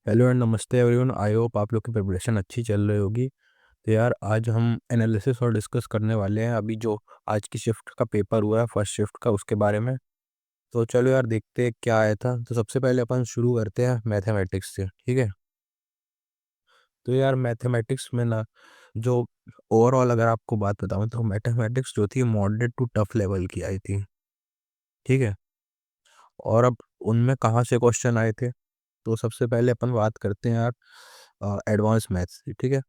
Hello and नमस्ते everyone. I hope आप लोग की प्रिपरेशन अच्छी चल रही होगी। तो यार आज हम एनालिसिस और डिस्कस करने वाले हैं अभी जो आज की शिफ्ट का पेपर हुआ है, फर्स्ट शिफ्ट का, उसके बारे में। तो चलो यार देखते हैं क्या आया था। तो सबसे पहले अपन शुरू करते हैं मैथमेटिक्स से, ठीक है। तो यार मैथमेटिक्स में ना, जो ओवरऑल अगर आपको बात बताऊँ तो मैथमेटिक्स जो थी मॉडरेट टू टफ लेवल की आई थी, ठीक है। और अब उनमें कहाँ से क्वेश्चन आए थे, तो सबसे पहले अपन बात करते हैं यार एडवांस मैथ्स, ठीक है।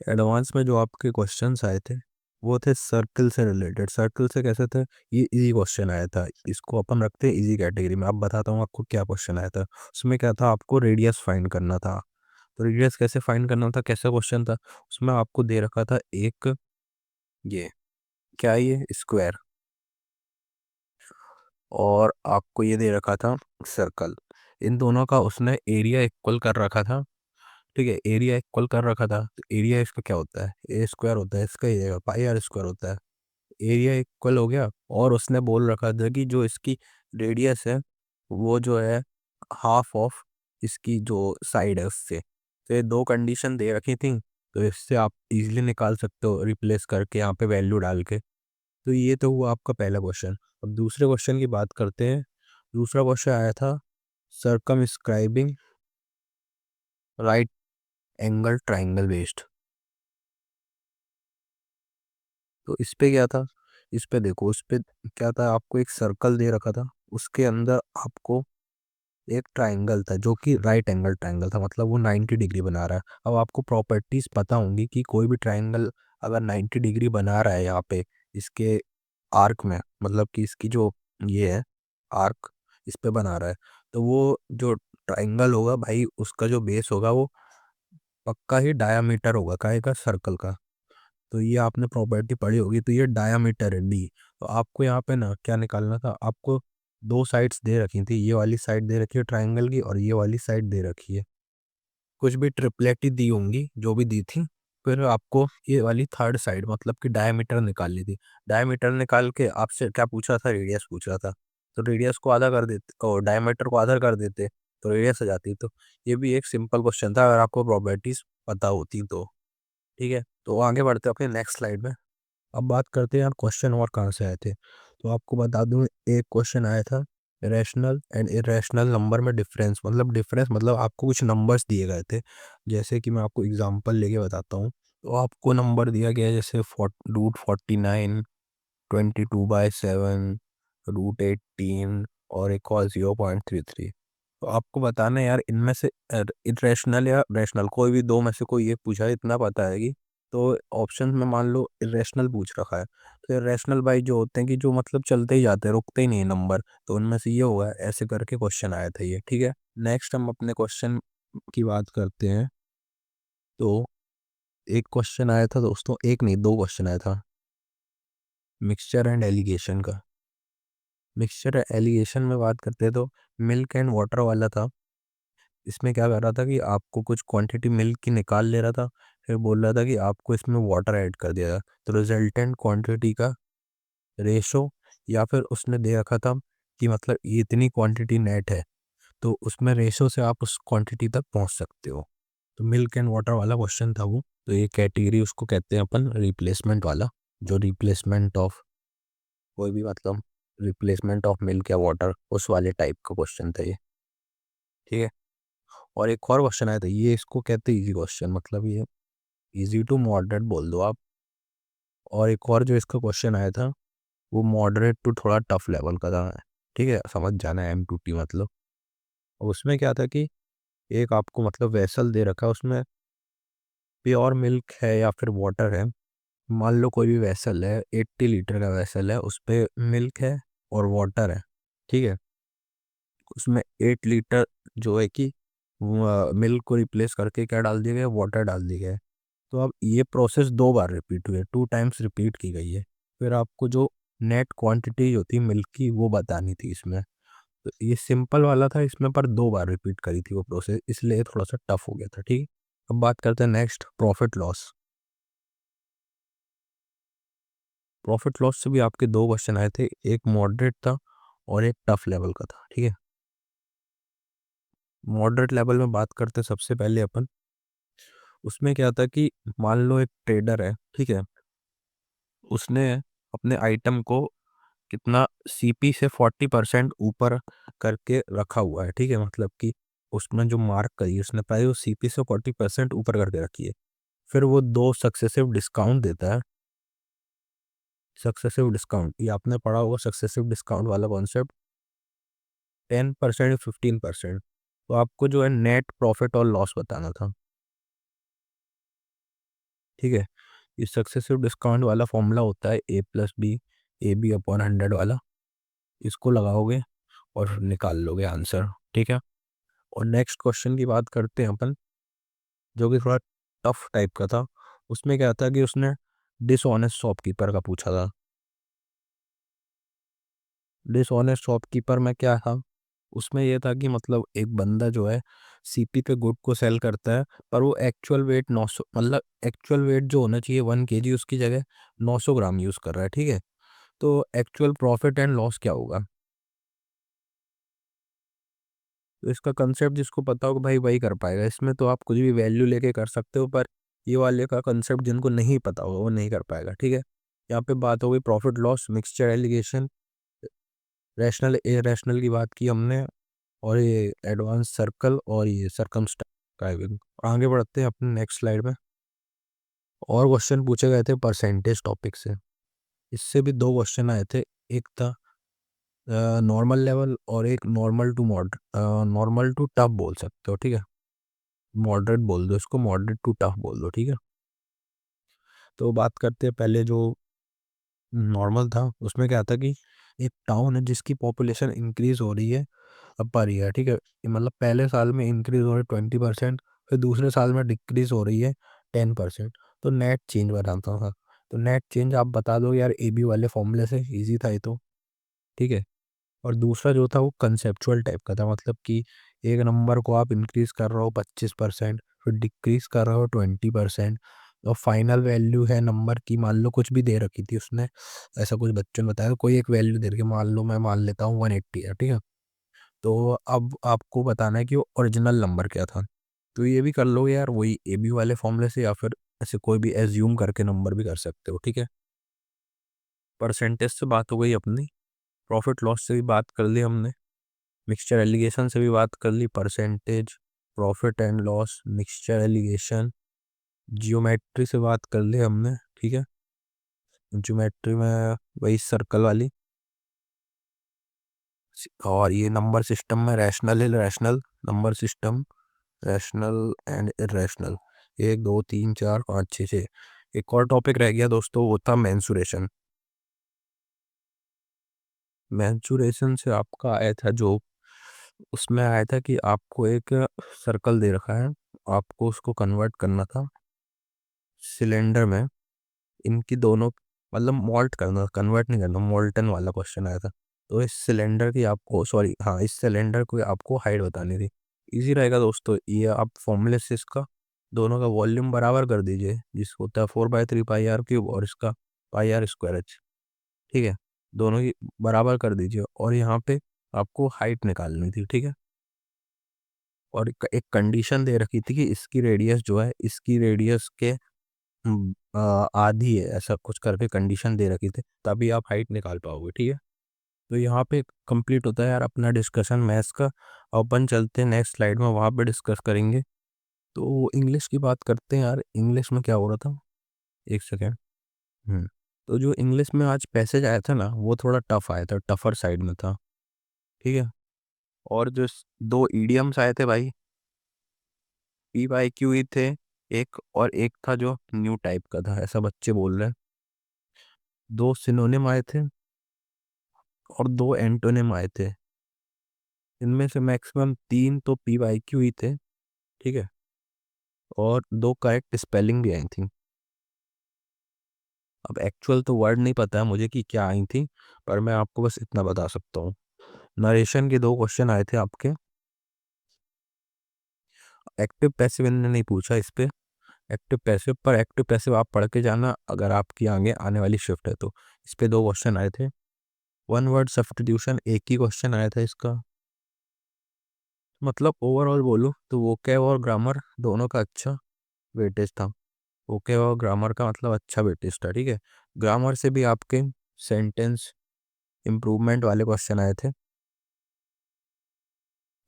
एडवांस में जो आपके क्वेश्चंस आए थे वो थे सर्कल से रिलेटेड। सर्कल से कैसे थे, ये इजी क्वेश्चन आया था, इसको अपन रखते हैं इजी कैटेगरी में। अब बताता हूँ आपको क्या क्वेश्चन आया था। उसमें क्या था, आपको रेडियस फाइंड करना था। तो रेडियस कैसे फाइंड करना था, कैसा क्वेश्चन था। उसमें आपको दे रखा था एक, ये क्या है, ये स्क्वायर, और आपको ये दे रखा था सर्कल। इन दोनों का उसने एरिया इक्वल कर रखा था, ठीक है। एरिया इक्वल कर रखा था, तो एरिया इसका क्या होता है, ए स्क्वायर होता है, इसका ये पाई आर स्क्वायर होता है। एरिया इक्वल हो गया, और उसने बोल रखा था कि जो इसकी रेडियस है वो जो है हाफ ऑफ इसकी जो साइड है उससे। तो ये दो कंडीशन दे रखी थी, तो इससे आप इजीली निकाल सकते हो रिप्लेस करके यहाँ पे वैल्यू डाल के। तो ये तो हुआ आपका पहला क्वेश्चन। अब दूसरे क्वेश्चन की बात करते हैं। दूसरा क्वेश्चन आया था circumscribing right angle triangle based. तो इस पे क्या था, इस पे देखो, उस पे क्या था, आपको एक सर्कल दे रखा था, उसके अंदर आपको एक ट्राइंगल था जो कि राइट एंगल ट्राइंगल था, मतलब वो 90 डिग्री बना रहा है। अब आपको प्रॉपर्टीज पता होंगी कि कोई भी ट्राइंगल अगर 90 डिग्री बना रहा है यहाँ पे इसके आर्क में, मतलब कि इसकी जो ये है आर्क, इस पे बना रहा है, तो वो जो ट्राइंगल होगा भाई, उसका जो बेस होगा वो पक्का ही डायामीटर होगा काहे का, सर्कल का। तो ये आपने प्रॉपर्टी पढ़ी होगी। तो ये डायामीटर है डी। तो आपको यहाँ पे ना क्या निकालना था, आपको दो साइड्स दे रखी थी, ये वाली साइड दे रखी है ट्राइंगल की, और ये वाली साइड दे रखी है। कुछ भी ट्रिपलेट ही दी होंगी, जो भी दी थी। फिर आपको ये वाली थर्ड साइड मतलब कि डायमीटर निकालनी थी। डायमीटर निकाल के आपसे क्या पूछा था, रेडियस पूछ रहा था। तो रेडियस को आधा कर देते और डायमीटर को आधा कर देते, तो रेडियस आ जाती। तो ये भी एक सिंपल क्वेश्चन था अगर आपको प्रॉपर्टीज पता होती तो, ठीक है। तो आगे बढ़ते हैं अपने नेक्स्ट स्लाइड में। अब बात करते हैं यार क्वेश्चन और कहाँ से आए थे। तो आपको बता दूं, एक क्वेश्चन आया था रैशनल एंड इरेशनल नंबर में डिफरेंस। मतलब डिफरेंस मतलब आपको कुछ नंबर्स दिए गए थे, जैसे कि मैं आपको एग्जांपल लेके बताता हूँ। तो आपको नंबर दिया गया है जैसे √49, 22/7, √18, और एक और 0.33। तो आपको बताना है यार इनमें से इरेशनल या रैशनल, कोई भी दो में से कोई एक पूछा है, इतना पता है कि। तो ऑप्शन में मान लो इरेशनल पूछ रखा है, तो इरेशनल बाई जो होते हैं कि जो मतलब चलते ही जाते हैं, रुकते ही नहीं नंबर, तो उनमें से ये होगा। ऐसे करके क्वेश्चन आया था ये, ठीक है। नेक्स्ट हम अपने क्वेश्चन की बात करते हैं। तो एक क्वेश्चन आया था दोस्तों, एक नहीं दो क्वेश्चन आया था मिक्सचर एंड एलिगेशन का। मिक्सचर एलिगेशन में बात करते हैं तो मिल्क एंड वाटर वाला था। इसमें क्या कर रहा था कि आपको कुछ क्वांटिटी मिल्क की निकाल ले रहा था, फिर बोल रहा था कि आपको इसमें वाटर ऐड कर दिया था। तो रिजल्टेंट क्वांटिटी का रेशो, या फिर उसने दे रखा था कि मतलब ये इतनी क्वांटिटी नेट है, तो उसमें रेशो से आप उस क्वांटिटी तक पहुंच सकते हो। तो मिल्क एंड वाटर वाला क्वेश्चन था वो। तो ये कैटेगरी उसको कहते हैं अपन रिप्लेसमेंट वाला, जो रिप्लेसमेंट ऑफ कोई भी मतलब रिप्लेसमेंट ऑफ मिल्क या वाटर, उस वाले टाइप का क्वेश्चन था ये, ठीक है। और एक और क्वेश्चन आया था, ये इसको कहते हैं इजी क्वेश्चन, मतलब ये इजी टू मॉडरेट बोल दो आप। और एक और जो इसका क्वेश्चन आया था वो मॉडरेट टू थोड़ा टफ लेवल का था, ठीक है, समझ जाना M2T मतलब। और उसमें क्या था कि एक आपको मतलब वेसल दे रखा है, उसमें प्योर मिल्क है या फिर वाटर है। मान लो कोई भी वेसल है, 80 लीटर का वेसल है, उस पे मिल्क है और वाटर है, ठीक है। उसमें 8 लीटर जो है कि मिल्क को रिप्लेस करके क्या डाल दिया गया, वाटर डाल दिया गया है। तो अब ये प्रोसेस दो बार रिपीट हुई है, 2 टाइम्स रिपीट की गई है। फिर आपको जो नेट क्वांटिटी जो थी मिल्क की वो बतानी थी इसमें। तो ये सिंपल वाला था इसमें, पर दो बार रिपीट करी थी वो प्रोसेस, इसलिए थोड़ा सा टफ हो गया था, ठीक है। अब बात करते हैं next profit loss. Profit loss से भी आपके दो क्वेश्चन आए थे, एक मॉडरेट था और एक टफ लेवल का था, ठीक है। मॉडरेट लेवल में बात करते सबसे पहले अपन, उसमें क्या था कि मान लो एक ट्रेडर है, ठीक है, उसने अपने आइटम को कितना सीपी से 40% ऊपर करके रखा हुआ है, ठीक है, मतलब कि उसमें जो मार्क करी उसने पहले वो सीपी से 40% ऊपर करके रखी है। फिर वो दो सक्सेसिव डिस्काउंट देता है। सक्सेसिव डिस्काउंट ये आपने पढ़ा होगा, सक्सेसिव डिस्काउंट वाला कॉन्सेप्ट, 10% 15%। तो आपको जो है नेट प्रॉफिट और लॉस बताना था, ठीक है। ये सक्सेसिव डिस्काउंट वाला फॉर्मूला होता है A+B, AB/100 वाला। इसको लगाओगे और निकाल लोगे आंसर, ठीक है। और नेक्स्ट क्वेश्चन की बात करते हैं अपन, जो कि थोड़ा टफ टाइप का था। उसमें क्या था कि उसने डिसऑनेस्ट शॉपकीपर का पूछा था। डिसऑनेस्ट शॉपकीपर में क्या था, उसमें यह था कि मतलब एक बंदा जो है सीपी पे गुड को सेल करता है, पर वो एक्चुअल वेट 900, मतलब एक्चुअल वेट जो होना चाहिए 1 kg, उसकी जगह 900 ग्राम यूज़ कर रहा है, ठीक है। तो एक्चुअल प्रॉफिट एंड लॉस क्या होगा। तो इसका कंसेप्ट जिसको पता होगा भाई वही कर पाएगा। इसमें तो आप कुछ भी वैल्यू लेके कर सकते हो, पर ये वाले का कंसेप्ट जिनको नहीं पता होगा वो नहीं कर पाएगा, ठीक है। यहाँ पे बात हो गई profit loss, mixture allegation, rational a rational की बात की हमने, और ये एडवांस सर्कल और ये सरकमस्टांस। आगे बढ़ते हैं अपने नेक्स्ट स्लाइड में। और क्वेश्चन पूछे गए थे परसेंटेज टॉपिक से। इससे भी दो क्वेश्चन आए थे। एक था नॉर्मल लेवल और एक नॉर्मल टू टफ बोल सकते हो, ठीक है। मॉडरेट बोल दो इसको, मॉडरेट टू टफ बोल दो, ठीक है। तो बात करते हैं पहले जो नॉर्मल था, उसमें क्या था कि एक टाउन है जिसकी पॉपुलेशन इंक्रीज हो रही है, अब पा रही है, ठीक है। ये मतलब पहले साल में इंक्रीज हो रही है 20%, फिर दूसरे साल में डिक्रीज हो रही है 10%। तो नेट चेंज बताता था। तो नेट चेंज आप बता दो यार, ए बी वाले फॉर्मूले से, इजी था ये तो, ठीक है। और दूसरा जो था वो कंसेप्चुअल टाइप का था, मतलब कि एक नंबर को आप इंक्रीज कर रहे हो 25%, फिर डिक्रीज कर रहे हो 20%, और फाइनल वैल्यू है नंबर की, मान लो कुछ भी दे रखी थी उसने, ऐसा कुछ बच्चों ने बताया, तो कोई एक वैल्यू दे रखी, मान लो मैं मान लेता हूँ 180 है, ठीक है। तो अब आपको बताना है कि वो ओरिजिनल नंबर क्या था। तो ये भी कर लो यार वही ए बी वाले फॉर्मूले से, या फिर ऐसे कोई भी एज्यूम करके नंबर भी कर सकते हो, ठीक है। परसेंटेज से बात हो गई अपनी, प्रॉफिट लॉस से भी बात कर ली हमने, मिक्सचर एलिगेशन से भी बात कर ली, percentage, profit and loss, mixture alligation, geometry से बात कर ली हमने, ठीक है। जियोमेट्री में वही सर्कल वाली, और ये नंबर सिस्टम में rational irrational, number system rational and irrational, 1 2 3 4 5 6 6। एक और टॉपिक रह गया दोस्तों, वो था मेंसुरेशन। मेंसुरेशन से आपका आया था जो, उसमें आया था कि आपको एक सर्कल दे रखा है, आपको उसको कन्वर्ट करना था सिलेंडर में। इनकी दोनों, मतलब मॉल्ट करना, कन्वर्ट नहीं करना, मोल्टन वाला क्वेश्चन आया था। तो इस सिलेंडर की आपको, सॉरी हाँ, इस सिलेंडर को आपको हाइट बतानी थी। इजी रहेगा दोस्तों ये, आप फॉर्मूले से इसका दोनों का वॉल्यूम बराबर कर दीजिए, जिसको होता है 4/3 πr³ और इसका πr²h, ठीक है। दोनों की बराबर कर दीजिए, और यहाँ पे आपको हाइट निकालनी थी, ठीक है। और एक कंडीशन दे रखी थी कि इसकी रेडियस जो है, इसकी रेडियस के आधी है, ऐसा कुछ करके कंडीशन दे रखी थी, तभी आप हाइट निकाल पाओगे, ठीक है। तो यहाँ पे कंप्लीट होता है यार अपना डिस्कशन मैथ्स का। अब अपन चलते हैं नेक्स्ट स्लाइड में, वहाँ पे डिस्कस करेंगे। तो इंग्लिश की बात करते हैं यार, इंग्लिश में क्या हो रहा था, एक सेकेंड। तो जो इंग्लिश में आज पैसेज आया था ना, वो थोड़ा टफ आया था, टफर साइड में था, ठीक है। और जो दो ईडियम्स आए थे भाई, PYQ ही थे एक, और एक था जो न्यू टाइप का था, ऐसा बच्चे बोल रहे हैं। दो सिनोनिम आए थे और दो एंटोनिम आए थे। इनमें से मैक्सिमम 3 तो PYQ ही थे, ठीक है। और दो करेक्ट स्पेलिंग भी आई थी। अब एक्चुअल तो वर्ड नहीं पता है मुझे कि क्या आई थी, पर मैं आपको बस इतना बता सकता हूँ। नरेशन के दो क्वेश्चन आए थे आपके। एक्टिव पैसिव इन्होंने नहीं पूछा इस पे, एक्टिव पैसिव पर, एक्टिव पैसिव आप पढ़ के जाना अगर आपकी आगे आने वाली शिफ्ट है तो। इस पे दो क्वेश्चन आए थे। वन वर्ड सब्स्टिट्यूशन एक ही क्वेश्चन आया था इसका। मतलब ओवरऑल बोलूँ तो वोकैब और ग्रामर दोनों का अच्छा वेटेज था। वोकैब और ग्रामर का मतलब अच्छा वेटेज था, ठीक है। ग्रामर से भी आपके सेंटेंस इम्प्रूवमेंट वाले क्वेश्चन आए थे।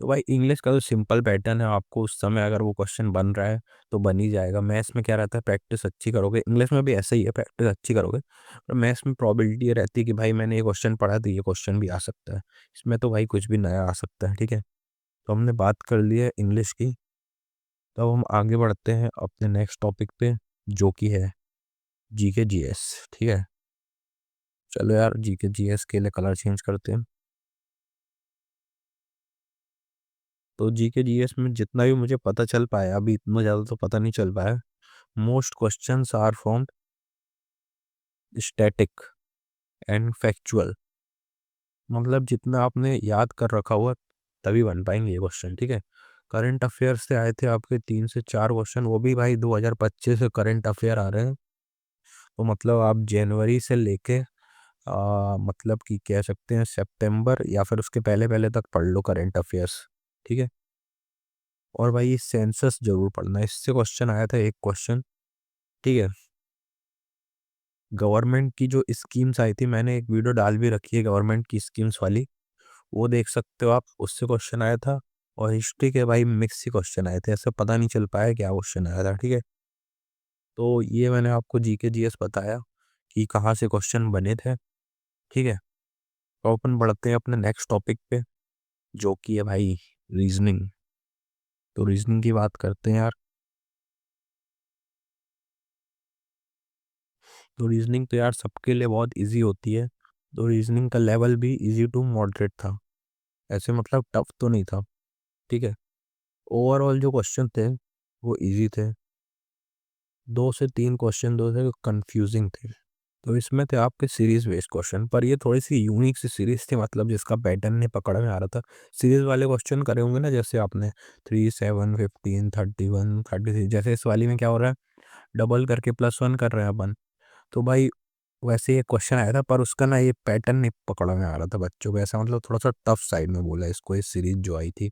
तो भाई इंग्लिश का तो सिंपल पैटर्न है, आपको उस समय अगर वो क्वेश्चन बन रहा है तो बन ही जाएगा। मैथ्स में क्या रहता है, प्रैक्टिस अच्छी करोगे, इंग्लिश में भी ऐसा ही है, प्रैक्टिस अच्छी करोगे। पर मैथ्स में प्रॉबिलिटी ये रहती है कि भाई मैंने ये क्वेश्चन पढ़ा तो ये क्वेश्चन भी आ सकता है। इसमें तो भाई कुछ भी नया आ सकता है, ठीक है। तो हमने बात कर ली है इंग्लिश की। तो अब हम आगे बढ़ते हैं अपने नेक्स्ट टॉपिक पे, जो कि है जीके जीएस, ठीक है। चलो यार जीके जीएस के लिए कलर चेंज करते हैं। तो जीके जीएस में जितना भी मुझे पता चल पाया, अभी इतना ज़्यादा तो पता नहीं चल पाया। Most questions are from static and factual, मतलब जितना आपने याद कर रखा हुआ तभी बन पाएंगे ये क्वेश्चन, ठीक है। करंट अफेयर से आए थे आपके 3 से 4 क्वेश्चन, वो भी भाई 2025 से करंट अफेयर आ रहे हैं। तो मतलब आप जनवरी से लेके मतलब कि कह सकते हैं सितंबर या फिर उसके पहले पहले तक पढ़ लो करंट अफेयर्स, ठीक है। और भाई ये सेंसस जरूर पढ़ना, इससे क्वेश्चन आया था एक क्वेश्चन, ठीक है। गवर्नमेंट की जो स्कीम्स आई थी, मैंने एक वीडियो डाल भी रखी है गवर्नमेंट की स्कीम्स वाली, वो देख सकते हो आप, उससे क्वेश्चन आया था। और हिस्ट्री के भाई मिक्स ही क्वेश्चन आए थे, ऐसे पता नहीं चल पाया क्या क्वेश्चन आया था, ठीक है। तो ये मैंने आपको जीके जीएस बताया कि कहाँ से क्वेश्चन बने थे, ठीक है। तो अपन बढ़ते हैं अपने नेक्स्ट टॉपिक पे, जो कि है भाई रीजनिंग। तो रीजनिंग की बात करते हैं यार। तो रीजनिंग तो यार सबके लिए बहुत इजी होती है। तो रीजनिंग का लेवल भी इजी टू मॉडरेट था, ऐसे मतलब टफ तो नहीं था, ठीक है। ओवरऑल जो क्वेश्चन थे वो इजी थे, 2 से 3 क्वेश्चन दो थे कंफ्यूजिंग थे। तो इसमें थे आपके सीरीज बेस्ड क्वेश्चन, पर ये थोड़ी सी यूनिक सी सीरीज थी, मतलब जिसका पैटर्न नहीं पकड़ में आ रहा था। सीरीज वाले क्वेश्चन करे होंगे ना, जैसे आपने 3 7 15 31 33, जैसे इस वाली में क्या हो रहा है, डबल करके +1 कर रहे हैं अपन। तो भाई वैसे ये क्वेश्चन आया था, पर उसका ना ये पैटर्न नहीं पकड़ में आ रहा था बच्चों को, ऐसा मतलब थोड़ा सा टफ साइड में बोला इसको, इस सीरीज जो आई थी,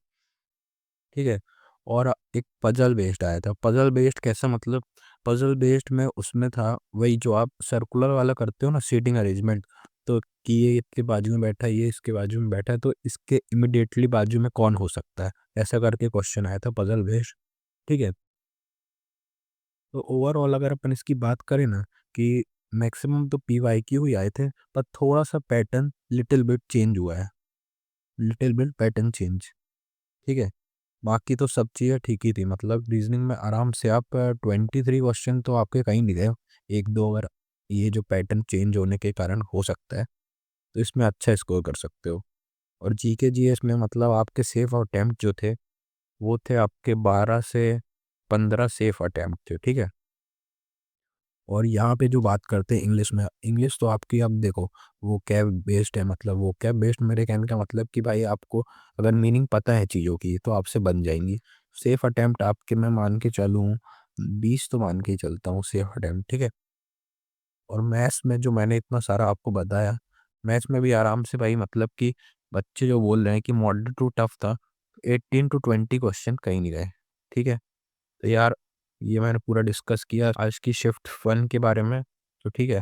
ठीक है। और एक पजल बेस्ड आया था। पजल बेस्ड कैसा, मतलब पजल बेस्ड में उसमें था वही जो आप सर्कुलर वाला करते हो ना, सीटिंग अरेंजमेंट। तो कि ये इसके बाजू में बैठा है, ये इसके बाजू में बैठा है, तो इसके इमिडिएटली बाजू में कौन हो सकता है, ऐसा करके क्वेश्चन आया था पजल बेस्ड, ठीक है। तो ओवरऑल अगर अपन इसकी बात करें ना, कि मैक्सिमम तो PYQ ही आए थे, पर थोड़ा सा पैटर्न लिटिल बिट चेंज हुआ है, लिटिल बिट पैटर्न चेंज, ठीक है। बाकी तो सब चीज़ें ठीक ही थी, मतलब रीजनिंग में आराम से आप 23 क्वेश्चन तो आपके कहीं नहीं गए। एक दो अगर ये जो पैटर्न चेंज होने के कारण हो सकता है, तो इसमें अच्छा स्कोर कर सकते हो। और जीके जीएस में मतलब आपके सेफ अटेम्प्ट जो थे, वो थे आपके 12 से 15 सेफ अटेम्प्ट थे, ठीक है। और यहाँ पे जो बात करते हैं इंग्लिश में, इंग्लिश तो आपकी अब देखो वो कैब बेस्ड है, मतलब वो कैब बेस्ड मेरे कहने का मतलब कि भाई आपको अगर मीनिंग पता है चीज़ों की तो आपसे बन जाएंगी। सेफ अटेम्प्ट आपके मैं मान के चलूँ 20 तो मान के ही चलता हूँ सेफ अटेम्प्ट, ठीक है। और मैथ्स में जो मैंने इतना सारा आपको बताया, मैथ्स में भी आराम से भाई, मतलब कि बच्चे जो बोल रहे हैं कि मॉडरेट टू टफ था, 18 to 20 क्वेश्चन कहीं नहीं गए, ठीक है। तो यार ये मैंने पूरा डिस्कस किया आज की शिफ्ट 1 के बारे में, तो ठीक है।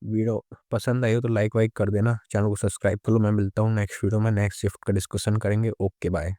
वीडियो पसंद आई हो तो लाइक वाइक कर देना, चैनल को सब्सक्राइब कर लो। मैं मिलता हूँ नेक्स्ट वीडियो में, नेक्स्ट शिफ्ट का डिस्कशन करेंगे। Okay bye.